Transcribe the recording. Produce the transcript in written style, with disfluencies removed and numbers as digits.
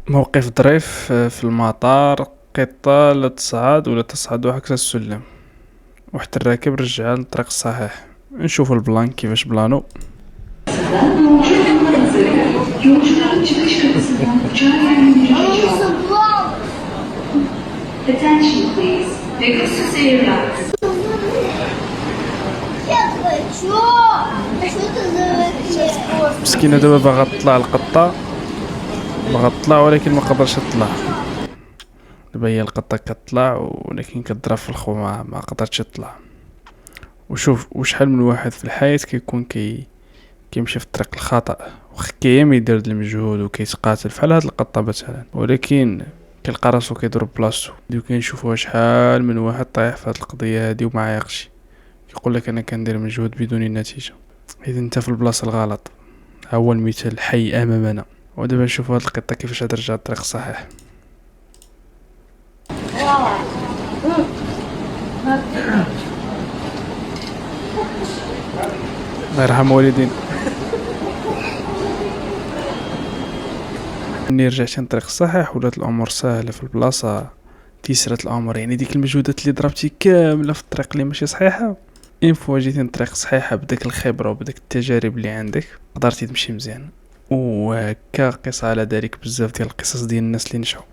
موقف ظريف في المطار، قطة لا تصعد ولا تصعد هكذا السلم، واحد الراكب رجعها للطريق الصحيح. نشوفوا البلان كيفاش بلانو. Yolcuların çıkış kapısından uçağa yerleşeceğiz. Attention please. Pegasus Airlines. Я хочу! А что это за مسكينة دابا باغا تطلع القطة، باغا تطلع ولكن ما قدرش تطلع. دابا هي القطة كتطلع ولكن كضرب في الخو، ما قدرتش تطلع. وشوف وشحال من واحد في الحياة كيكون كيمشي في الطريق الخطأ، واخا كيام يدير المجهود وكيتقاتل فحال هاد القطة مثلا، ولكن كيلقى راسو كيضرب بلاصتو. كنشوفوها شحال من واحد طايح في هاد القضية هادي وما عايقش، يقول لك انا كندير مجهود بدون نتيجة. اذا انت في البلاصة الغلط. ها هو المثال الحي امامنا. ودابا نشوفوا هاد القطة كيفاش ترجع الطريق الصحيح. الله يرحم والدينا. ملي رجعت الطريق الصحيح ولات الامور سهله في البلاصه، تيسرت الامور. يعني ديك المجهودات اللي ضربتي كامله في الطريق اللي ماشي صحيحه، ان فوا جيتي الطريق الصحيحه بداك الخبره وبداك التجارب اللي عندك قدرتي تمشي مزيان. وهكا قص على ذلك بزاف ديال القصص ديال الناس اللي نجحوا.